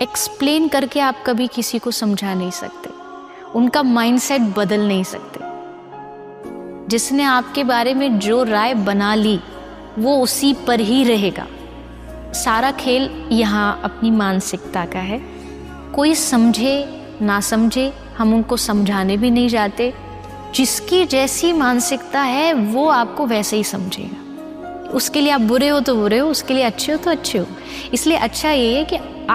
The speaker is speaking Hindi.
एक्सप्लेन करके आप कभी किसी को समझा नहीं सकते, उनका माइंडसेट बदल नहीं सकते। जिसने आपके बारे में जो राय बना ली वो उसी पर ही रहेगा। सारा खेल यहाँ अपनी मानसिकता का है। कोई समझे ना समझे, हम उनको समझाने भी नहीं जाते। जिसकी जैसी मानसिकता है वो आपको वैसे ही समझेगा। उसके लिए आप बुरे हो तो बुरे हो, उसके लिए अच्छे हो तो अच्छे हो। इसलिए अच्छा ये है कि